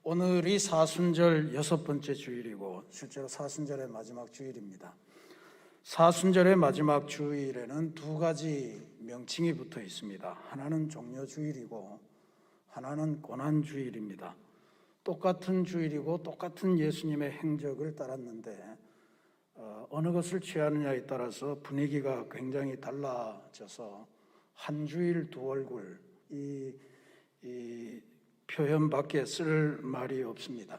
오늘이 사순절 6번째 주일이고 실제로 사순절의 마지막 주일입니다. 사순절의 마지막 주일에는 두 가지 명칭이 붙어 있습니다. 하나는 종려주일이고 하나는 고난주일입니다. 똑같은 주일이고 똑같은 예수님의 행적을 따랐는데 어느 것을 취하느냐에 따라서 분위기가 굉장히 달라져서 한 주일 두 얼굴, 이 표현밖에 쓸 말이 없습니다.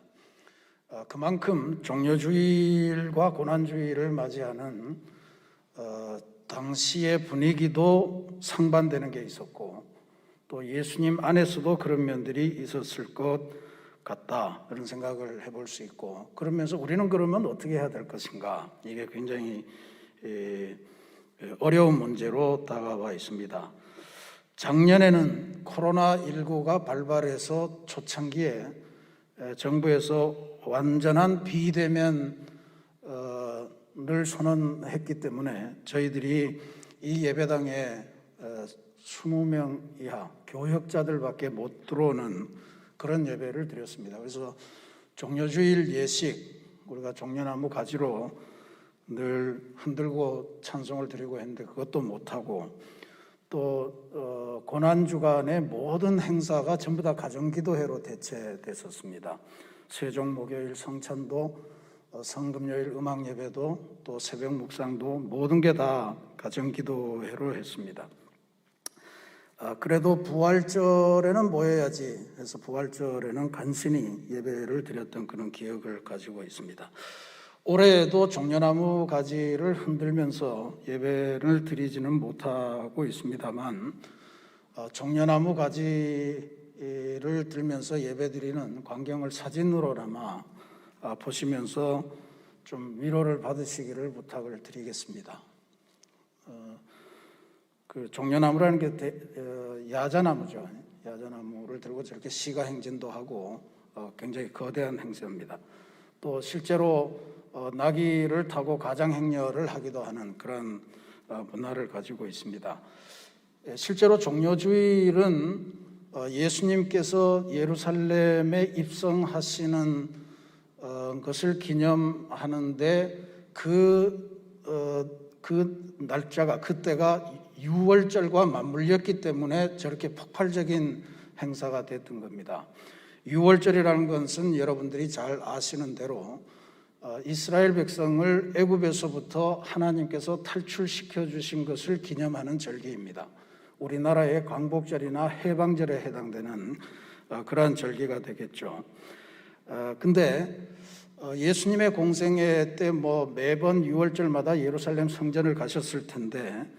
그만큼 종려주일과 고난주일을 맞이하는 당시의 분위기도 상반되는 게 있었고 또 예수님 안에서도 그런 면들이 있었을 것 같다, 그런 생각을 해볼 수 있고, 그러면서 우리는 그러면 어떻게 해야 될 것인가, 이게 굉장히 어려운 문제로 다가와 있습니다. 작년에는 코로나19가 발발해서 초창기에 정부에서 완전한 비대면을 선언했기 때문에 저희들이 이 예배당에 20명 이하 교역자들밖에 못 들어오는 그런 예배를 드렸습니다. 그래서 종려주일 예식, 우리가 종려나무 가지로 늘 흔들고 찬송을 드리고 했는데 그것도 못하고, 또 고난주간의 모든 행사가 전부 다 가정기도회로 대체됐었습니다. 세종 목요일 성찬도, 성금요일 음악예배도, 또 새벽 묵상도 모든 게 다 가정기도회로 했습니다. 그래도 부활절에는 모여야지 해서 부활절에는 간신히 예배를 드렸던 그런 기억을 가지고 있습니다. 올해도 종려나무 가지를 흔들면서 예배를 드리지는 못하고 있습니다만, 종려나무 가지를 들면서 예배 드리는 광경을 사진으로나마 보시면서 좀 위로를 받으시기를 부탁을 드리겠습니다. 그 종려나무라는 게 야자나무죠. 야자나무를 들고 저렇게 시가 행진도 하고 굉장히 거대한 행사입니다. 또 실제로 나귀를 타고 가장행렬을 하기도 하는 그런 문화를 가지고 있습니다. 실제로 종려주일은 예수님께서 예루살렘에 입성하시는 것을 기념하는데 그 날짜가, 그때가 유월절과 맞물렸기 때문에 저렇게 폭발적인 행사가 됐던 겁니다. 유월절이라는 것은 여러분들이 잘 아시는 대로 이스라엘 백성을 애굽에서부터 하나님께서 탈출시켜 주신 것을 기념하는 절기입니다. 우리나라의 광복절이나 해방절에 해당되는 그러한 절기가 되겠죠. 근데 예수님의 공생애 때 매번 유월절마다 예루살렘 성전을 가셨을 텐데,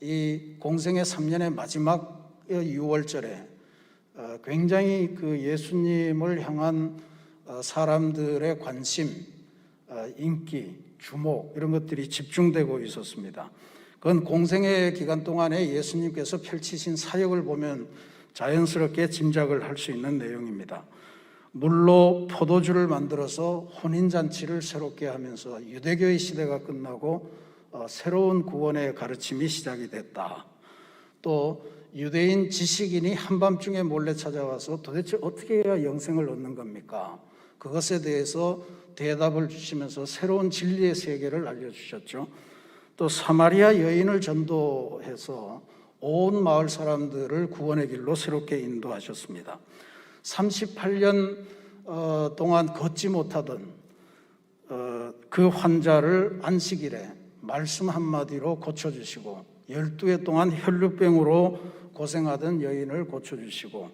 이 공생애 3년의 마지막 유월절에 굉장히 그 예수님을 향한 사람들의 관심, 인기, 주목, 이런 것들이 집중되고 있었습니다. 그건 공생애 기간 동안에 예수님께서 펼치신 사역을 보면 자연스럽게 짐작을 할 수 있는 내용입니다. 물로 포도주를 만들어서 혼인잔치를 새롭게 하면서 유대교의 시대가 끝나고 새로운 구원의 가르침이 시작이 됐다. 또 유대인 지식인이 한밤중에 몰래 찾아와서 도대체 어떻게 해야 영생을 얻는 겁니까? 그것에 대해서 대답을 주시면서 새로운 진리의 세계를 알려주셨죠. 또 사마리아 여인을 전도해서 온 마을 사람들을 구원의 길로 새롭게 인도하셨습니다. 38년 동안 걷지 못하던 그 환자를 안식일에 말씀 한마디로 고쳐주시고, 12해 동안 혈루병으로 고생하던 여인을 고쳐주시고,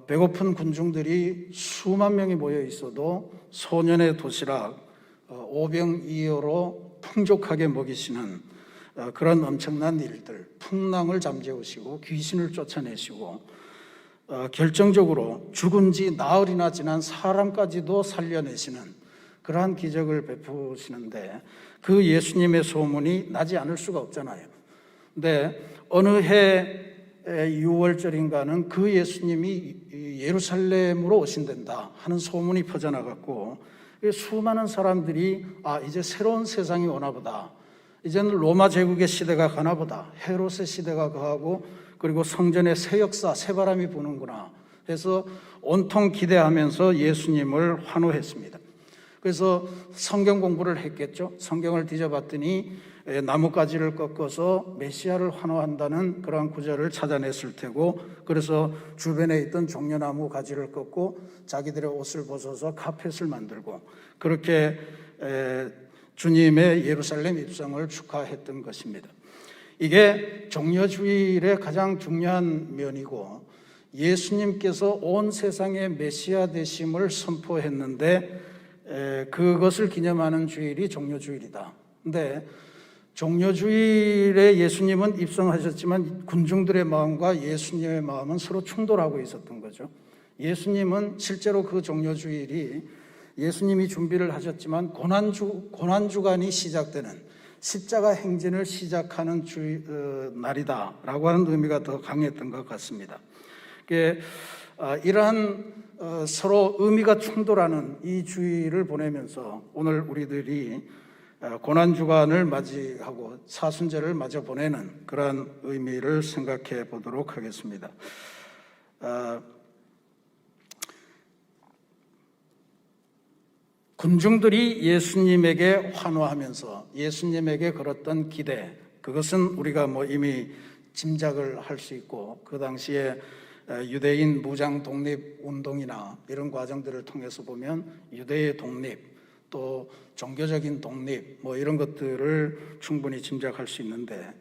배고픈 군중들이 수만 명이 모여 있어도 소년의 도시락 오병이어로 풍족하게 먹이시는 그런 엄청난 일들, 풍랑을 잠재우시고 귀신을 쫓아내시고, 결정적으로 죽은 지 나흘이나 지난 사람까지도 살려내시는 그러한 기적을 베푸시는데, 그 예수님의 소문이 나지 않을 수가 없잖아요. 근데 어느 해 6월절인가는 그 예수님이 예루살렘으로 오신단다 하는 소문이 퍼져나갔고, 수많은 사람들이 이제 새로운 세상이 오나 보다, 이제는 로마 제국의 시대가 가나 보다, 헤롯의 시대가 가고 그리고 성전에 새 역사, 새 바람이 부는구나 해서 온통 기대하면서 예수님을 환호했습니다. 그래서 성경 공부를 했겠죠. 성경을 뒤져봤더니 나뭇가지를 꺾어서 메시아를 환호한다는 그러한 구절을 찾아냈을 테고, 그래서 주변에 있던 종려나무 가지를 꺾고 자기들의 옷을 벗어서 카펫을 만들고 그렇게 주님의 예루살렘 입성을 축하했던 것입니다. 이게 종려주일의 가장 중요한 면이고, 예수님께서 온 세상의 메시아 되심을 선포했는데 그것을 기념하는 주일이 종려주일이다. 근데 종려주일에 예수님은 입성하셨지만 군중들의 마음과 예수님의 마음은 서로 충돌하고 있었던 거죠. 예수님은 실제로 그 종려주일이 예수님이 준비를 하셨지만 고난주간이 시작되는 십자가 행진을 시작하는 날이다라고 하는 의미가 더 강했던 것 같습니다. 이러한 서로 의미가 충돌하는 이 주일을 보내면서 오늘 우리들이 고난주간을 맞이하고 사순절을 맞아 보내는 그러한 의미를 생각해 보도록 하겠습니다. 군중들이 예수님에게 환호하면서 예수님에게 걸었던 기대, 그것은 우리가 이미 짐작을 할 수 있고, 그 당시에 유대인 무장 독립 운동이나 이런 과정들을 통해서 보면 유대의 독립, 또 종교적인 독립 이런 것들을 충분히 짐작할 수 있는데,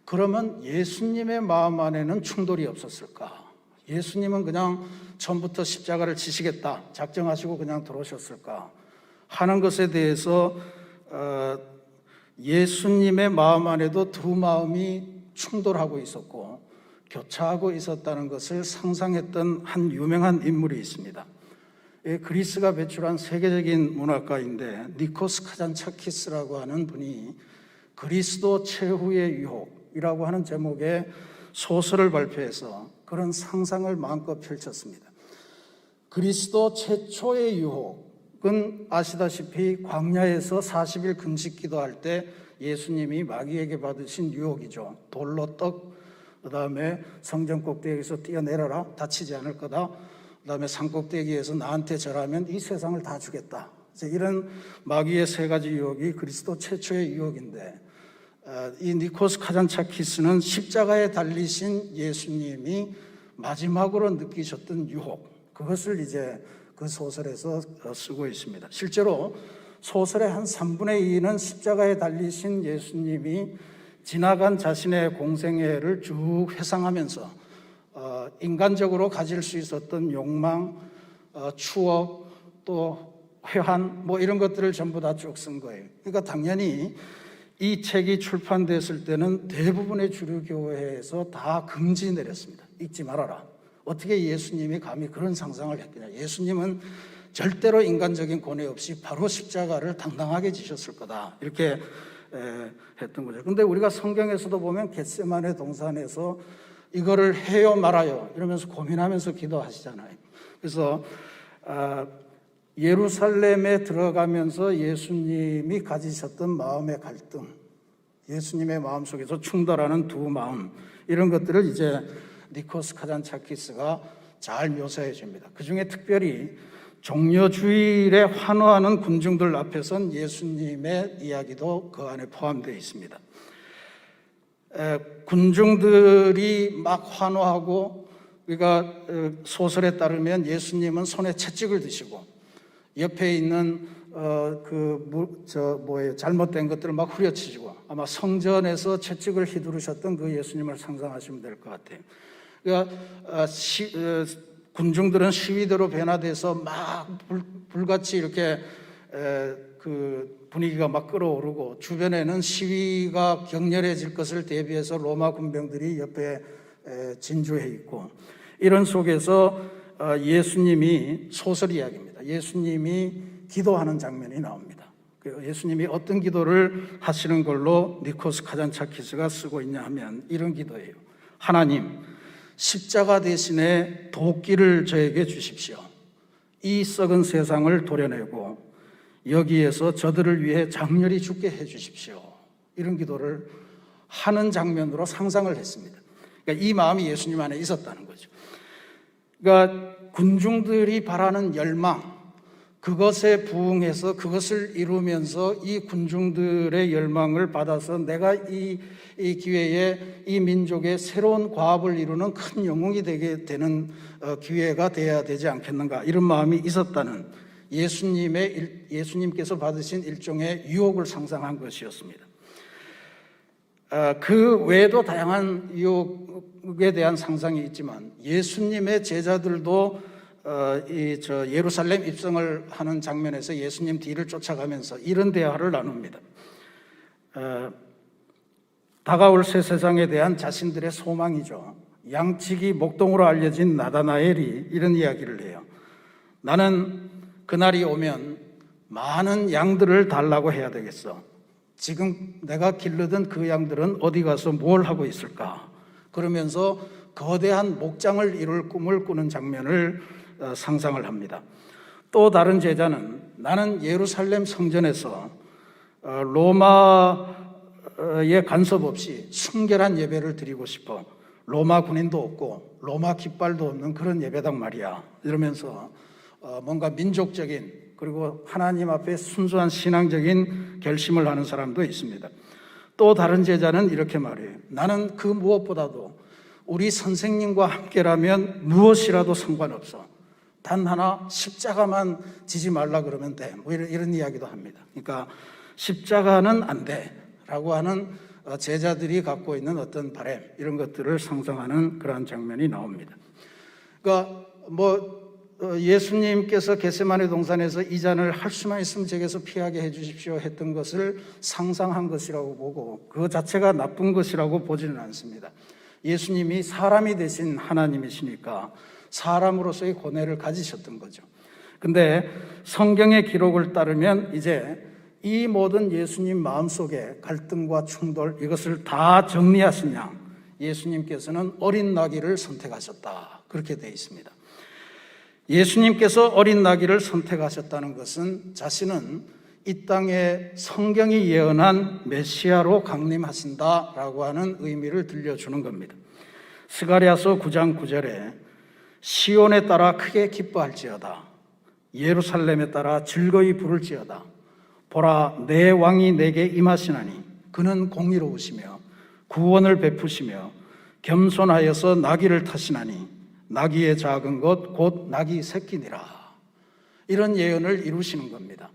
그러면 예수님의 마음 안에는 충돌이 없었을까? 예수님은 그냥 처음부터 십자가를 지시겠다 작정하시고 그냥 들어오셨을까 하는 것에 대해서 예수님의 마음 안에도 두 마음이 충돌하고 있었고 교차하고 있었다는 것을 상상했던 한 유명한 인물이 있습니다. 그리스가 배출한 세계적인 문학가인데 니코스 카잔차키스라고 하는 분이 그리스도 최후의 유혹이라고 하는 제목의 소설을 발표해서 그런 상상을 마음껏 펼쳤습니다. 그리스도 최초의 유혹은 아시다시피 광야에서 40일 금식 기도할 때 예수님이 마귀에게 받으신 유혹이죠. 돌로 떡, 그 다음에 성전 꼭대기에서 뛰어내려라, 다치지 않을 거다. 그 다음에 산 꼭대기에서 나한테 절하면 이 세상을 다 주겠다. 이런 마귀의 세 가지 유혹이 그리스도 최초의 유혹인데, 이 니코스 카잔차키스는 십자가에 달리신 예수님이 마지막으로 느끼셨던 유혹, 그것을 이제 그 소설에서 쓰고 있습니다. 실제로 소설의 한 3분의 2는 십자가에 달리신 예수님이 지나간 자신의 공생애를 쭉 회상하면서 인간적으로 가질 수 있었던 욕망, 추억, 또 회한 이런 것들을 전부 다 쭉 쓴 거예요. 그러니까 당연히 이 책이 출판됐을 때는 대부분의 주류 교회에서 다 금지 내렸습니다. 읽지 말아라. 어떻게 예수님이 감히 그런 상상을 했겠냐. 예수님은 절대로 인간적인 고뇌 없이 바로 십자가를 당당하게 지셨을 거다. 이렇게 했던 거죠. 그런데 우리가 성경에서도 보면 겟세마네 동산에서 이거를 해요 말아요 이러면서 고민하면서 기도하시잖아요. 그래서 예루살렘에 들어가면서 예수님이 가지셨던 마음의 갈등, 예수님의 마음속에서 충돌하는 두 마음, 이런 것들을 이제 니코스 카잔차키스가 잘 묘사해 줍니다. 그 중에 특별히 종려주일에 환호하는 군중들 앞에선 예수님의 이야기도 그 안에 포함되어 있습니다. 군중들이 막 환호하고, 우리가 소설에 따르면 예수님은 손에 채찍을 드시고 옆에 있는 잘못된 것들을 막 후려치시고, 아마 성전에서 채찍을 휘두르셨던 그 예수님을 상상하시면 될 것 같아요. 그러니까 군중들은 시위대로 변화돼서 막 불같이 이렇게 그 분위기가 막 끌어오르고, 주변에는 시위가 격렬해질 것을 대비해서 로마 군병들이 옆에 진주해 있고, 이런 속에서 예수님이, 소설 이야기입니다. 예수님이 기도하는 장면이 나옵니다. 예수님이 어떤 기도를 하시는 걸로 니코스 카잔차키스가 쓰고 있냐 하면 이런 기도예요. 하나님, 십자가 대신에 도끼를 저에게 주십시오. 이 썩은 세상을 도려내고 여기에서 저들을 위해 장렬히 죽게 해 주십시오. 이런 기도를 하는 장면으로 상상을 했습니다. 그러니까 이 마음이 예수님 안에 있었다는 거죠. 그러니까 군중들이 바라는 열망, 그것에 부응해서 그것을 이루면서 이 군중들의 열망을 받아서 내가 이 기회에 이 민족의 새로운 과업을 이루는 큰 영웅이 되게 되는 기회가 되어야 되지 않겠는가, 이런 마음이 있었다는 예수님께서 받으신 일종의 유혹을 상상한 것이었습니다. 그 외에도 다양한 유혹에 대한 상상이 있지만 예수님의 제자들도 예루살렘 입성을 하는 장면에서 예수님 뒤를 쫓아가면서 이런 대화를 나눕니다. 다가올 새 세상에 대한 자신들의 소망이죠. 양치기 목동으로 알려진 나다나엘이 이런 이야기를 해요. 나는 그날이 오면 많은 양들을 달라고 해야 되겠어. 지금 내가 기르던 그 양들은 어디 가서 뭘 하고 있을까? 그러면서 거대한 목장을 이룰 꿈을 꾸는 장면을 상상을 합니다. 또 다른 제자는 나는 예루살렘 성전에서 로마의 간섭 없이 순결한 예배를 드리고 싶어. 로마 군인도 없고 로마 깃발도 없는 그런 예배당 말이야. 이러면서 뭔가 민족적인 그리고 하나님 앞에 순수한 신앙적인 결심을 하는 사람도 있습니다. 또 다른 제자는 이렇게 말해요. 나는 그 무엇보다도 우리 선생님과 함께라면 무엇이라도 상관없어. 단 하나 십자가만 지지 말라 그러면 돼. 뭐 이런 이야기도 합니다. 그러니까 십자가는 안 돼 라고 하는 제자들이 갖고 있는 어떤 바람, 이런 것들을 상상하는 그러한 장면이 나옵니다. 그러니까 예수님께서 겟세마네 동산에서 이 잔을 할 수만 있으면 제게서 피하게 해주십시오 했던 것을 상상한 것이라고 보고 그 자체가 나쁜 것이라고 보지는 않습니다. 예수님이 사람이 되신 하나님이시니까 사람으로서의 고뇌를 가지셨던 거죠. 근데 성경의 기록을 따르면 이제 이 모든 예수님 마음속에 갈등과 충돌, 이것을 다 정리하신 양 예수님께서는 어린 나귀를 선택하셨다, 그렇게 되어 있습니다. 예수님께서 어린 나귀를 선택하셨다는 것은 자신은 이 땅에 성경이 예언한 메시아로 강림하신다라고 하는 의미를 들려주는 겁니다. 스가랴서 9장 9절에 시온에 따라 크게 기뻐할지어다, 예루살렘에 따라 즐거이 부를지어다. 보라, 내 왕이 내게 임하시나니 그는 공의로우시며 구원을 베푸시며 겸손하여서 나귀를 타시나니 나귀의 작은 것 곧 나귀 새끼니라. 이런 예언을 이루시는 겁니다.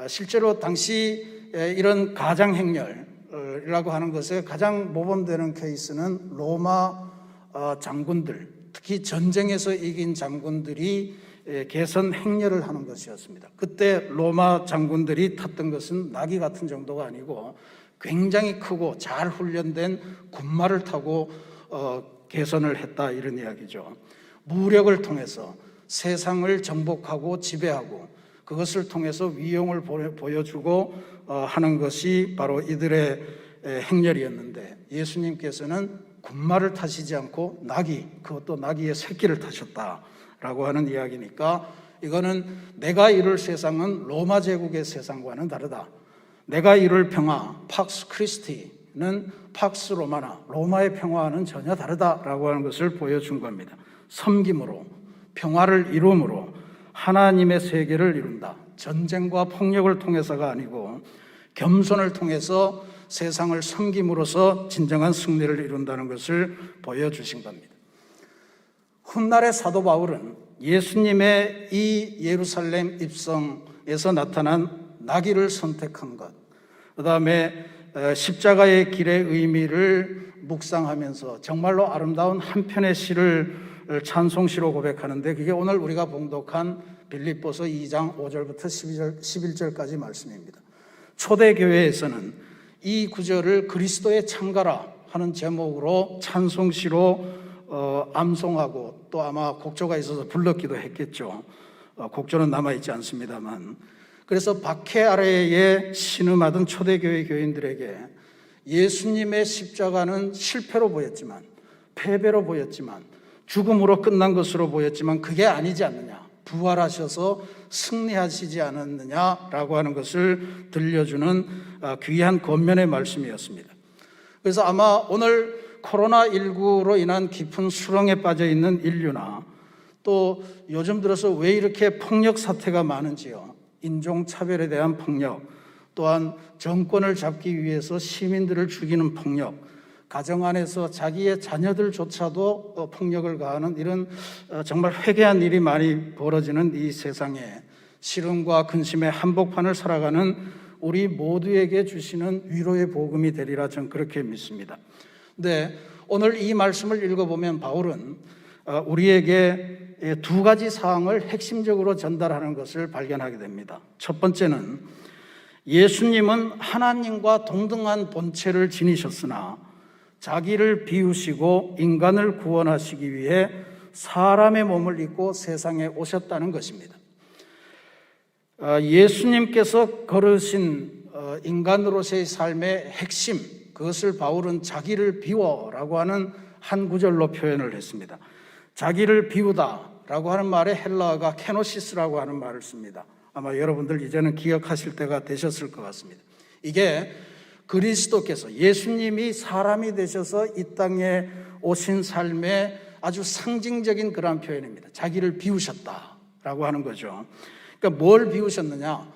실제로 당시 이런 가장행렬이라고 하는 것에 가장 모범되는 케이스는 로마 장군들, 특히 전쟁에서 이긴 장군들이 개선 행렬을 하는 것이었습니다. 그때 로마 장군들이 탔던 것은 나귀 같은 정도가 아니고 굉장히 크고 잘 훈련된 군마를 타고 개선을 했다, 이런 이야기죠. 무력을 통해서 세상을 정복하고 지배하고 그것을 통해서 위용을 보여주고 하는 것이 바로 이들의 행렬이었는데 예수님께서는 군마를 타시지 않고 나귀, 그것도 나귀의 새끼를 타셨다라고 하는 이야기니까 이거는 내가 이룰 세상은 로마 제국의 세상과는 다르다. 내가 이룰 평화, 팍스 크리스티는 팍스 로마나 로마의 평화와는 전혀 다르다라고 하는 것을 보여준 겁니다. 섬김으로, 평화를 이룸으로 하나님의 세계를 이룬다. 전쟁과 폭력을 통해서가 아니고 겸손을 통해서 세상을 섬김으로써 진정한 승리를 이룬다는 것을 보여주신 겁니다. 훗날의 사도 바울은 예수님의 이 예루살렘 입성에서 나타난 나귀를 선택한 것, 그 다음에 십자가의 길의 의미를 묵상하면서 정말로 아름다운 한 편의 시를 찬송시로 고백하는데 그게 오늘 우리가 봉독한 빌립보서 2장 5절부터 11절까지 말씀입니다. 초대교회에서는 이 구절을 그리스도의 창가라 하는 제목으로 찬송시로 암송하고 또 아마 곡조가 있어서 불렀기도 했겠죠. 곡조는 남아있지 않습니다만, 그래서 박해 아래에 신음하던 초대교회 교인들에게 예수님의 십자가는 실패로 보였지만, 패배로 보였지만, 죽음으로 끝난 것으로 보였지만 그게 아니지 않느냐, 부활하셔서 승리하시지 않았느냐라고 하는 것을 들려주는 귀한 권면의 말씀이었습니다. 그래서 아마 오늘 코로나19로 인한 깊은 수렁에 빠져 있는 인류나 또 요즘 들어서 왜 이렇게 폭력 사태가 많은지요. 인종차별에 대한 폭력, 또한 정권을 잡기 위해서 시민들을 죽이는 폭력, 가정 안에서 자기의 자녀들조차도 폭력을 가하는 이런 정말 회개한 일이 많이 벌어지는 이 세상에 시름과 근심의 한복판을 살아가는 우리 모두에게 주시는 위로의 복음이 되리라 저는 그렇게 믿습니다. 근데 오늘 이 말씀을 읽어보면 바울은 우리에게 두 가지 사항을 핵심적으로 전달하는 것을 발견하게 됩니다. 첫 번째는 예수님은 하나님과 동등한 본체를 지니셨으나 자기를 비우시고 인간을 구원하시기 위해 사람의 몸을 입고 세상에 오셨다는 것입니다. 예수님께서 걸으신 인간으로서의 삶의 핵심, 그것을 바울은 자기를 비워라고 하는 한 구절로 표현을 했습니다. 자기를 비우다라고 하는 말에 헬라어가 케노시스라고 하는 말을 씁니다. 아마 여러분들 이제는 기억하실 때가 되셨을 것 같습니다. 이게 그리스도께서, 예수님이 사람이 되셔서 이 땅에 오신 삶의 아주 상징적인 그런 표현입니다. 자기를 비우셨다라고 하는 거죠. 그러니까 뭘 비우셨느냐?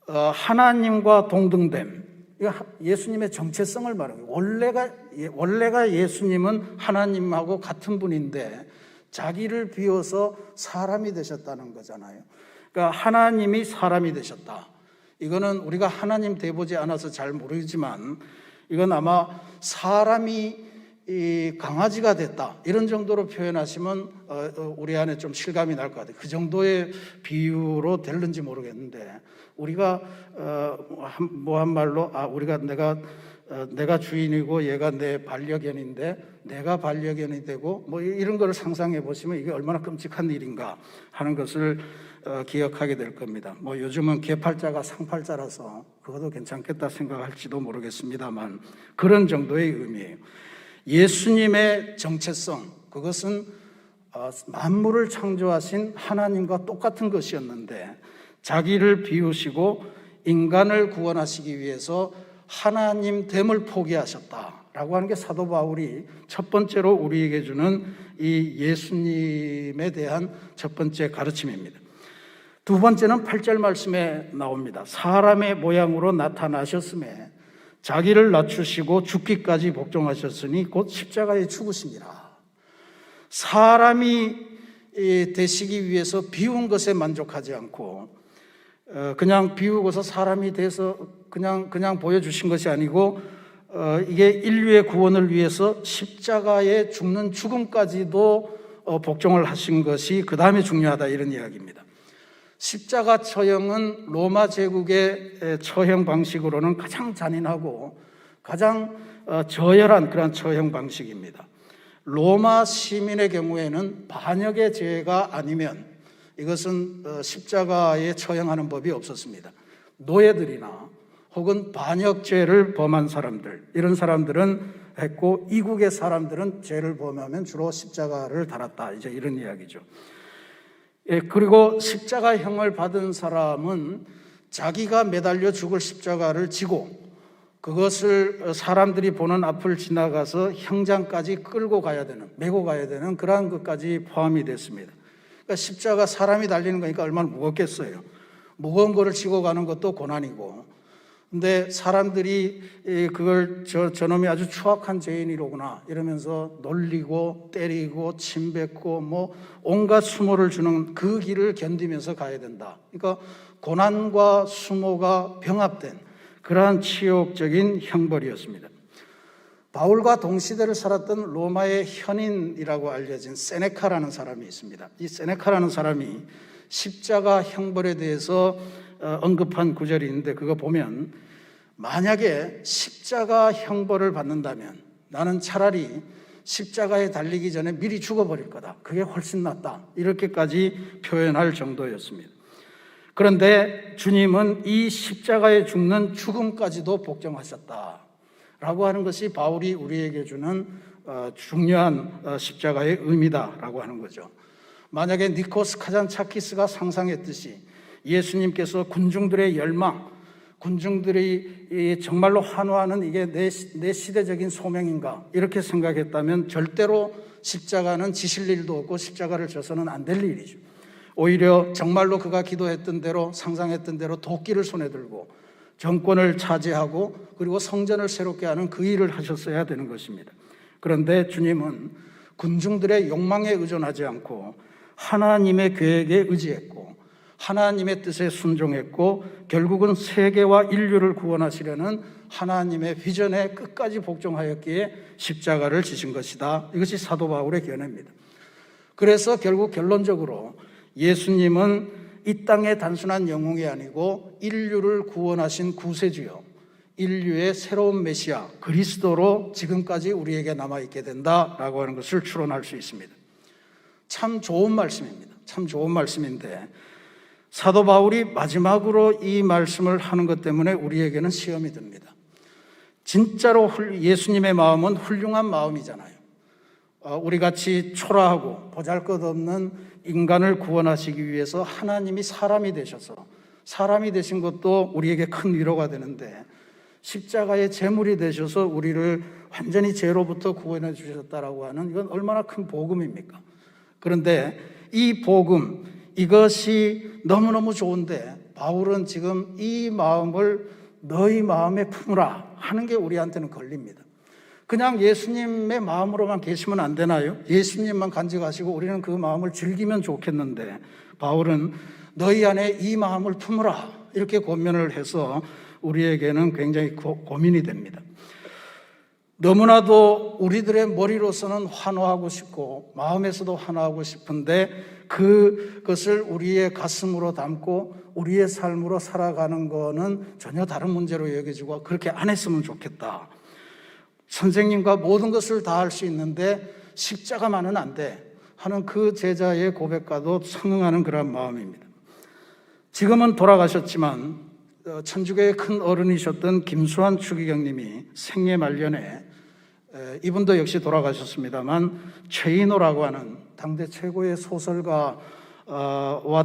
하나님과 동등됨. 예수님의 정체성을 말하는 거예요. 원래가 예수님은 하나님하고 같은 분인데 자기를 비워서 사람이 되셨다는 거잖아요. 그러니까 하나님이 사람이 되셨다. 이거는 우리가 하나님 돼보지 않아서 잘 모르지만 이건 아마 사람이 강아지가 됐다 이런 정도로 표현하시면 우리 안에 좀 실감이 날 것 같아요. 그 정도의 비유로 될는지 모르겠는데 우리가 한 말로 우리가 내가 주인이고 얘가 내 반려견인데 내가 반려견이 되고 뭐 이런 걸 상상해 보시면 이게 얼마나 끔찍한 일인가 하는 것을 기억하게 될 겁니다. 뭐 요즘은 개팔자가 상팔자라서 그것도 괜찮겠다 생각할지도 모르겠습니다만 그런 정도의 의미예요. 예수님의 정체성, 그것은 만물을 창조하신 하나님과 똑같은 것이었는데 자기를 비우시고 인간을 구원하시기 위해서 하나님 됨을 포기하셨다라고 하는 게 사도 바울이 첫 번째로 우리에게 주는 이 예수님에 대한 첫 번째 가르침입니다. 두 번째는 8절 말씀에 나옵니다. 사람의 모양으로 나타나셨음에 자기를 낮추시고 죽기까지 복종하셨으니 곧 십자가에 죽으시니라. 사람이 되시기 위해서 비운 것에 만족하지 않고 그냥 비우고서 사람이 돼서 그냥 보여주신 것이 아니고 이게 인류의 구원을 위해서 십자가에 죽는 죽음까지도 복종을 하신 것이 그 다음에 중요하다 이런 이야기입니다. 십자가 처형은 로마 제국의 처형 방식으로는 가장 잔인하고 가장 저열한 그런 처형 방식입니다. 로마 시민의 경우에는 반역의 죄가 아니면 이것은 십자가에 처형하는 법이 없었습니다. 노예들이나 혹은 반역죄를 범한 사람들, 이런 사람들은 했고 이국의 사람들은 죄를 범하면 주로 십자가를 달았다, 이제 이런 이야기죠. 그리고 십자가형을 받은 사람은 자기가 매달려 죽을 십자가를 지고 그것을 사람들이 보는 앞을 지나가서 형장까지 끌고 가야 되는, 메고 가야 되는 그러한 것까지 포함이 됐습니다. 그러니까 십자가 사람이 달리는 거니까 얼마나 무겁겠어요. 무거운 거를 지고 가는 것도 고난이고, 근데 사람들이 그걸 저놈이 아주 추악한 죄인이로구나 이러면서 놀리고 때리고 침뱉고 뭐 온갖 수모를 주는 그 길을 견디면서 가야 된다. 그러니까 고난과 수모가 병합된 그러한 치욕적인 형벌이었습니다. 바울과 동시대를 살았던 로마의 현인이라고 알려진 세네카라는 사람이 있습니다. 이 세네카라는 사람이 십자가 형벌에 대해서 언급한 구절이 있는데 그거 보면 만약에 십자가 형벌을 받는다면 나는 차라리 십자가에 달리기 전에 미리 죽어버릴 거다. 그게 훨씬 낫다. 이렇게까지 표현할 정도였습니다. 그런데 주님은 이 십자가에 죽는 죽음까지도 복종하셨다라고 하는 것이 바울이 우리에게 주는 중요한 십자가의 의미다라고 하는 거죠. 만약에 니코스 카잔차키스가 상상했듯이 예수님께서 군중들의 열망, 군중들이 정말로 환호하는 이게 내 시대적인 소명인가 이렇게 생각했다면 절대로 십자가는 지실 일도 없고 십자가를 져서는 안 될 일이죠. 오히려 정말로 그가 기도했던 대로 상상했던 대로 도끼를 손에 들고 정권을 차지하고 그리고 성전을 새롭게 하는 그 일을 하셨어야 되는 것입니다. 그런데 주님은 군중들의 욕망에 의존하지 않고 하나님의 계획에 의지했고 하나님의 뜻에 순종했고 결국은 세계와 인류를 구원하시려는 하나님의 비전에 끝까지 복종하였기에 십자가를 지신 것이다. 이것이 사도 바울의 견해입니다. 그래서 결국 결론적으로 예수님은 이 땅의 단순한 영웅이 아니고 인류를 구원하신 구세주요, 인류의 새로운 메시아 그리스도로 지금까지 우리에게 남아있게 된다라고 하는 것을 추론할 수 있습니다. 참 좋은 말씀입니다. 참 좋은 말씀인데 사도 바울이 마지막으로 이 말씀을 하는 것 때문에 우리에게는 시험이 듭니다. 진짜로 예수님의 마음은 훌륭한 마음이잖아요. 우리같이 초라하고 보잘것없는 인간을 구원하시기 위해서 하나님이 사람이 되셔서 사람이 되신 것도 우리에게 큰 위로가 되는데 십자가의 제물이 되셔서 우리를 완전히 죄로부터 구원해 주셨다라고 하는 이건 얼마나 큰 복음입니까? 그런데 이 복음 이것이 너무너무 좋은데 바울은 지금 이 마음을 너희 마음에 품으라 하는 게 우리한테는 걸립니다. 그냥 예수님의 마음으로만 계시면 안 되나요? 예수님만 간직하시고 우리는 그 마음을 즐기면 좋겠는데 바울은 너희 안에 이 마음을 품으라 이렇게 권면을 해서 우리에게는 굉장히 고민이 됩니다. 너무나도 우리들의 머리로서는 환호하고 싶고 마음에서도 환호하고 싶은데 그것을 우리의 가슴으로 담고 우리의 삶으로 살아가는 거는 전혀 다른 문제로 여겨지고 그렇게 안 했으면 좋겠다. 선생님과 모든 것을 다 할 수 있는데 십자가만은 안 돼 하는 그 제자의 고백과도 상응하는 그런 마음입니다. 지금은 돌아가셨지만 천주교의 큰 어른이셨던 김수환 추기경님이 생애 말년에 이분도 역시 돌아가셨습니다만 최인호라고 하는 당대 최고의 소설가와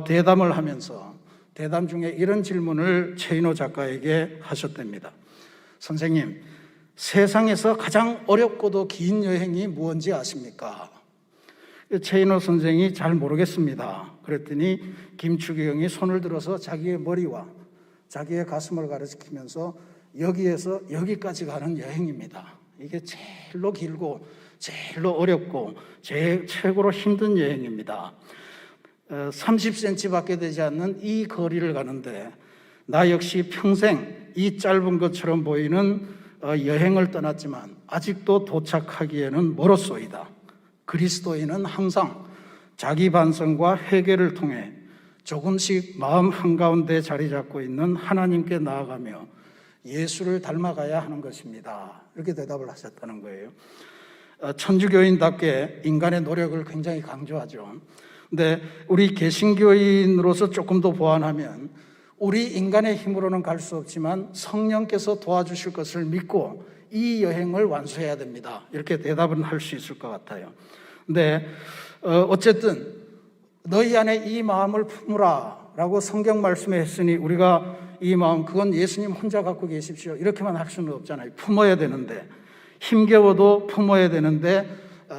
대담을 하면서 대담 중에 이런 질문을 최인호 작가에게 하셨답니다. 선생님, 세상에서 가장 어렵고도 긴 여행이 무엇인지 아십니까? 최인호 선생이 잘 모르겠습니다. 그랬더니 김추기경이 손을 들어서 자기의 머리와 자기의 가슴을 가리키면서 여기에서 여기까지 가는 여행입니다. 이게 제일로 길고 제일로 어렵고 최고로 힘든 여행입니다. 30cm밖에 되지 않는 이 거리를 가는데 나 역시 평생 이 짧은 것처럼 보이는 여행을 떠났지만 아직도 도착하기에는 멀었소이다. 그리스도인은 항상 자기 반성과 회개를 통해 조금씩 마음 한가운데 자리 잡고 있는 하나님께 나아가며 예수를 닮아가야 하는 것입니다. 이렇게 대답을 하셨다는 거예요. 천주교인답게 인간의 노력을 굉장히 강조하죠. 근데 우리 개신교인으로서 조금 더 보완하면 우리 인간의 힘으로는 갈 수 없지만 성령께서 도와주실 것을 믿고 이 여행을 완수해야 됩니다. 이렇게 대답은 할 수 있을 것 같아요. 근데 어쨌든 너희 안에 이 마음을 품으라 라고 성경 말씀에 했으니 우리가 이 마음 그건 예수님 혼자 갖고 계십시오 이렇게만 할 수는 없잖아요. 품어야 되는데 힘겨워도 품어야 되는데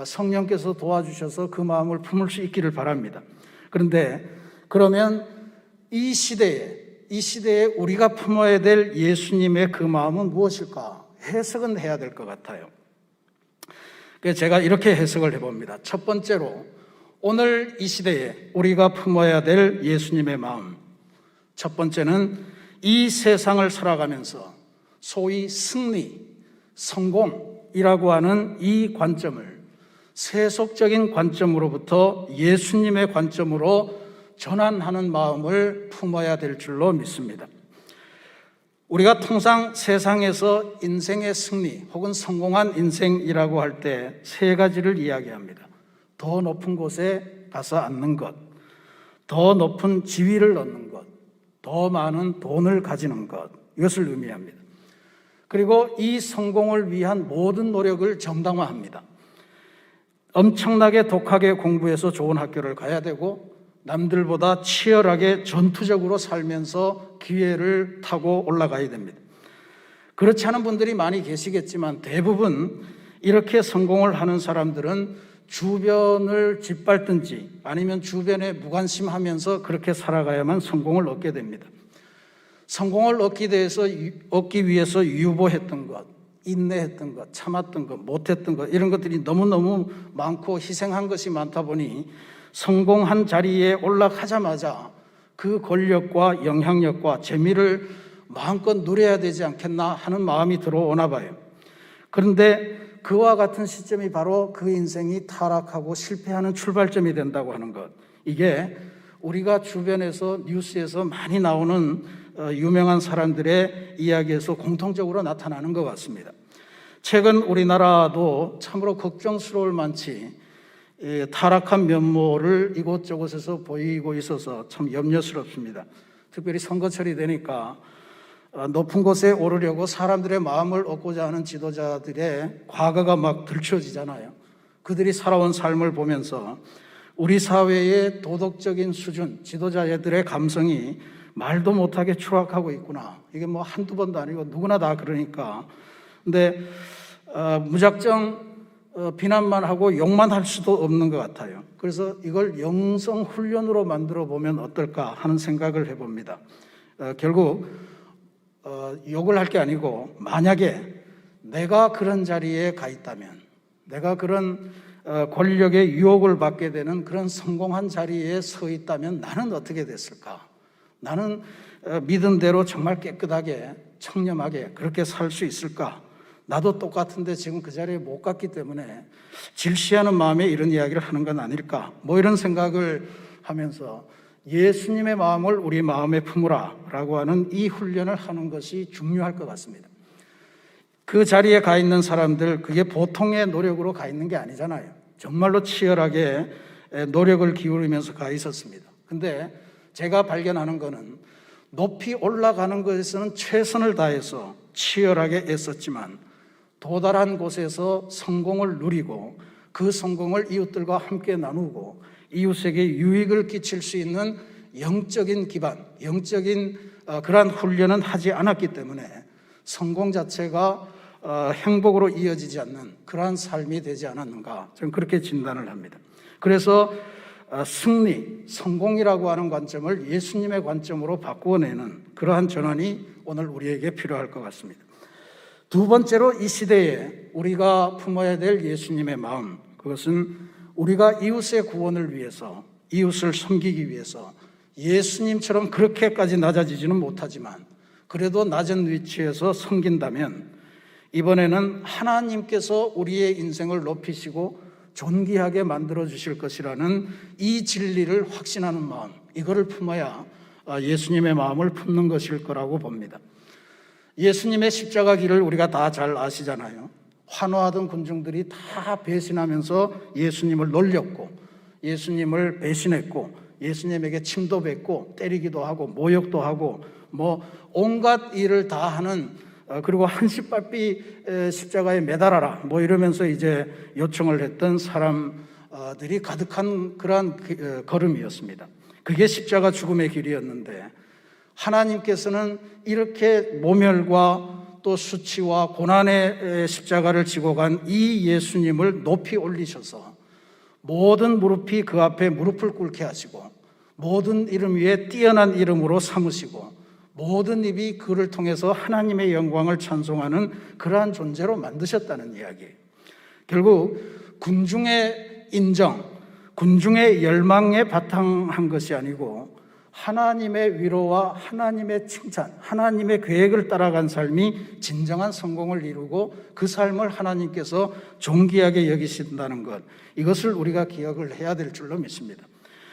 성령께서 도와주셔서 그 마음을 품을 수 있기를 바랍니다. 그런데 그러면 이 시대에 우리가 품어야 될 예수님의 그 마음은 무엇일까? 해석은 해야 될 것 같아요. 그래서 제가 이렇게 해석을 해봅니다. 첫 번째로 오늘 이 시대에 우리가 품어야 될 예수님의 마음, 첫 번째는 이 세상을 살아가면서 소위 승리, 성공이라고 하는 이 관점을 세속적인 관점으로부터 예수님의 관점으로 전환하는 마음을 품어야 될 줄로 믿습니다. 우리가 통상 세상에서 인생의 승리 혹은 성공한 인생이라고 할 때 세 가지를 이야기합니다. 더 높은 곳에 가서 앉는 것, 더 높은 지위를 얻는 것, 더 많은 돈을 가지는 것, 이것을 의미합니다. 그리고 이 성공을 위한 모든 노력을 정당화합니다. 엄청나게 독하게 공부해서 좋은 학교를 가야 되고 남들보다 치열하게 전투적으로 살면서 기회를 타고 올라가야 됩니다. 그렇지 않은 분들이 많이 계시겠지만 대부분 이렇게 성공을 하는 사람들은 주변을 짓밟든지 아니면 주변에 무관심하면서 그렇게 살아가야만 성공을 얻게 됩니다. 성공을 얻기 위해서 유보했던 것, 인내했던 것, 참았던 것, 못했던 것, 이런 것들이 너무너무 많고 희생한 것이 많다 보니 성공한 자리에 올라가자마자 그 권력과 영향력과 재미를 마음껏 누려야 되지 않겠나 하는 마음이 들어오나 봐요. 그런데 그와 같은 시점이 바로 그 인생이 타락하고 실패하는 출발점이 된다고 하는 것, 이게 우리가 주변에서 뉴스에서 많이 나오는 유명한 사람들의 이야기에서 공통적으로 나타나는 것 같습니다. 최근 우리나라도 참으로 걱정스러울 만치 타락한 면모를 이곳저곳에서 보이고 있어서 참 염려스럽습니다. 특별히 선거철이 되니까 높은 곳에 오르려고 사람들의 마음을 얻고자 하는 지도자들의 과거가 막 들춰지잖아요. 그들이 살아온 삶을 보면서 우리 사회의 도덕적인 수준, 지도자들의 감성이 말도 못하게 추락하고 있구나. 이게 뭐 한두 번도 아니고 누구나 다 그러니까. 근데 무작정 비난만 하고 욕만 할 수도 없는 것 같아요. 그래서 이걸 영성 훈련으로 만들어 보면 어떨까 하는 생각을 해봅니다. 결국 욕을 할 게 아니고 만약에 내가 그런 자리에 가 있다면, 내가 그런 권력의 유혹을 받게 되는 그런 성공한 자리에 서 있다면 나는 어떻게 됐을까? 나는 믿은 대로 정말 깨끗하게 청렴하게 그렇게 살 수 있을까? 나도 똑같은데 지금 그 자리에 못 갔기 때문에 질시하는 마음에 이런 이야기를 하는 건 아닐까? 뭐 이런 생각을 하면서 예수님의 마음을 우리 마음에 품으라 라고 하는 이 훈련을 하는 것이 중요할 것 같습니다. 그 자리에 가 있는 사람들, 그게 보통의 노력으로 가 있는 게 아니잖아요. 정말로 치열하게 노력을 기울이면서 가 있었습니다. 근데 제가 발견하는 거는 높이 올라가는 것에서는 최선을 다해서 치열하게 애썼지만 도달한 곳에서 성공을 누리고 그 성공을 이웃들과 함께 나누고 이웃에게 유익을 끼칠 수 있는 영적인 기반, 영적인 그러한 훈련은 하지 않았기 때문에 성공 자체가 행복으로 이어지지 않는 그러한 삶이 되지 않았는가, 저는 그렇게 진단을 합니다. 그래서 승리, 성공이라고 하는 관점을 예수님의 관점으로 바꾸어내는 그러한 전환이 오늘 우리에게 필요할 것 같습니다. 두 번째로 이 시대에 우리가 품어야 될 예수님의 마음, 그것은 우리가 이웃의 구원을 위해서, 이웃을 섬기기 위해서 예수님처럼 그렇게까지 낮아지지는 못하지만 그래도 낮은 위치에서 섬긴다면 이번에는 하나님께서 우리의 인생을 높이시고 존귀하게 만들어 주실 것이라는 이 진리를 확신하는 마음, 이거를 품어야 예수님의 마음을 품는 것일 거라고 봅니다. 예수님의 십자가 길을 우리가 다 잘 아시잖아요. 환호하던 군중들이 다 배신하면서 예수님을 놀렸고, 예수님을 배신했고, 예수님에게 침도 뱉고 때리기도 하고 모욕도 하고 뭐 온갖 일을 다 하는, 그리고 한시바삐 십자가에 매달아라 뭐 이러면서 이제 요청을 했던 사람들이 가득한 그러한 걸음이었습니다. 그게 십자가 죽음의 길이었는데 하나님께서는 이렇게 모멸과 또 수치와 고난의 십자가를 지고 간 이 예수님을 높이 올리셔서 모든 무릎이 그 앞에 무릎을 꿇게 하시고 모든 이름 위에 뛰어난 이름으로 삼으시고 모든 입이 그를 통해서 하나님의 영광을 찬송하는 그러한 존재로 만드셨다는 이야기예요. 결국 군중의 인정, 군중의 열망에 바탕한 것이 아니고 하나님의 위로와 하나님의 칭찬, 하나님의 계획을 따라간 삶이 진정한 성공을 이루고 그 삶을 하나님께서 존귀하게 여기신다는 것, 이것을 우리가 기억을 해야 될 줄로 믿습니다.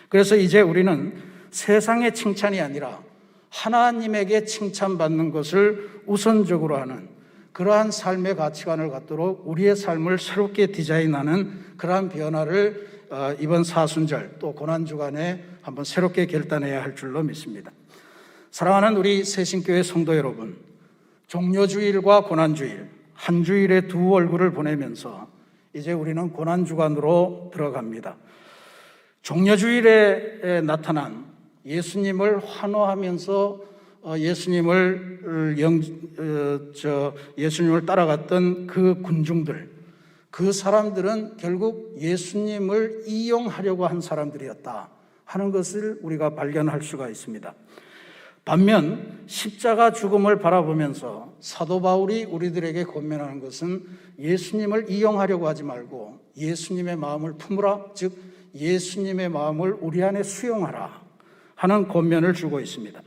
그래서 이제 우리는 세상의 칭찬이 아니라 하나님에게 칭찬받는 것을 우선적으로 하는 그러한 삶의 가치관을 갖도록 우리의 삶을 새롭게 디자인하는 그러한 변화를 이번 사순절 또 고난주간에 한번 새롭게 결단해야 할 줄로 믿습니다. 사랑하는 우리 새신교회 성도 여러분, 종려주일과 고난주일, 한 주일의 두 얼굴을 보내면서 이제 우리는 고난주간으로 들어갑니다. 종려주일에 나타난 예수님을 환호하면서 예수님을 따라갔던 그 군중들, 그 사람들은 결국 예수님을 이용하려고 한 사람들이었다 하는 것을 우리가 발견할 수가 있습니다. 반면 십자가 죽음을 바라보면서 사도 바울이 우리들에게 권면하는 것은 예수님을 이용하려고 하지 말고 예수님의 마음을 품으라, 즉 예수님의 마음을 우리 안에 수용하라 하는 권면을 주고 있습니다.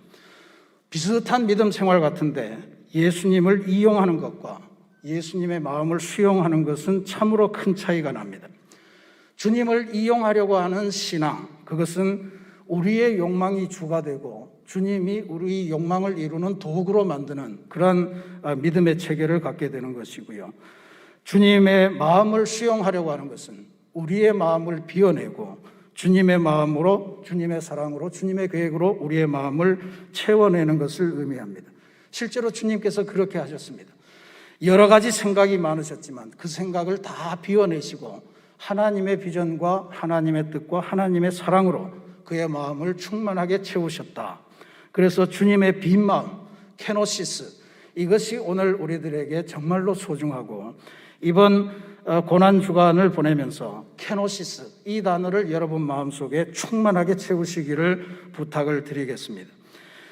비슷한 믿음 생활 같은데 예수님을 이용하는 것과 예수님의 마음을 수용하는 것은 참으로 큰 차이가 납니다. 주님을 이용하려고 하는 신앙, 그것은 우리의 욕망이 주가 되고 주님이 우리 욕망을 이루는 도구로 만드는 그런 믿음의 체계를 갖게 되는 것이고요. 주님의 마음을 수용하려고 하는 것은 우리의 마음을 비워내고 주님의 마음으로, 주님의 사랑으로, 주님의 계획으로 우리의 마음을 채워내는 것을 의미합니다. 실제로 주님께서 그렇게 하셨습니다. 여러 가지 생각이 많으셨지만 그 생각을 다 비워내시고 하나님의 비전과 하나님의 뜻과 하나님의 사랑으로 그의 마음을 충만하게 채우셨다. 그래서 주님의 빈 마음, 케노시스, 이것이 오늘 우리들에게 정말로 소중하고, 이번 고난주간을 보내면서 케노시스, 이 단어를 여러분 마음속에 충만하게 채우시기를 부탁을 드리겠습니다.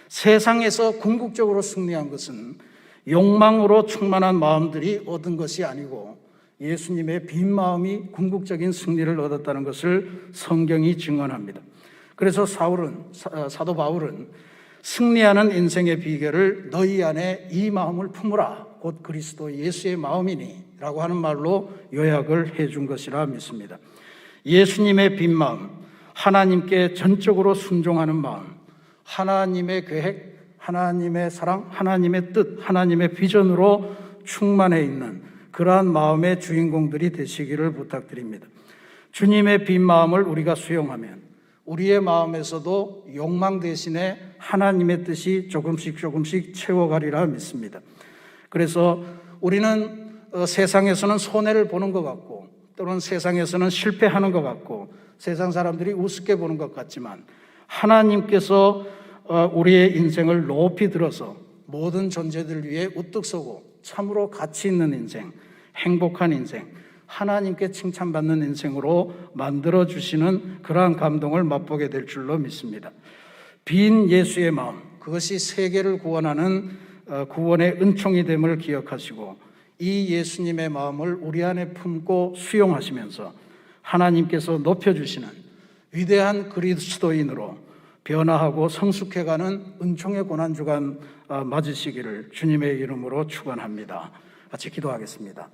세상에서 궁극적으로 승리한 것은 욕망으로 충만한 마음들이 얻은 것이 아니고 예수님의 빈 마음이 궁극적인 승리를 얻었다는 것을 성경이 증언합니다. 그래서 사도 바울은 승리하는 인생의 비결을 너희 안에 이 마음을 품으라, 곧 그리스도 예수의 마음이니 라고 하는 말로 요약을 해준 것이라 믿습니다. 예수님의 빈 마음, 하나님께 전적으로 순종하는 마음, 하나님의 계획, 하나님의 사랑, 하나님의 뜻, 하나님의 비전으로 충만해 있는 그러한 마음의 주인공들이 되시기를 부탁드립니다. 주님의 빈 마음을 우리가 수용하면 우리의 마음에서도 욕망 대신에 하나님의 뜻이 조금씩 채워가리라 믿습니다. 그래서 우리는 세상에서는 손해를 보는 것 같고 또는 세상에서는 실패하는 것 같고 세상 사람들이 우습게 보는 것 같지만 하나님께서 우리의 인생을 높이 들어서 모든 존재들 위해 우뚝 서고 참으로 가치 있는 인생, 행복한 인생, 하나님께 칭찬받는 인생으로 만들어주시는 그러한 감동을 맛보게 될 줄로 믿습니다. 빈 예수의 마음, 그것이 세계를 구원하는 구원의 은총이 됨을 기억하시고 이 예수님의 마음을 우리 안에 품고 수용하시면서 하나님께서 높여주시는 위대한 그리스도인으로 변화하고 성숙해가는 은총의 고난주간 맞으시기를 주님의 이름으로 축원합니다. 같이 기도하겠습니다.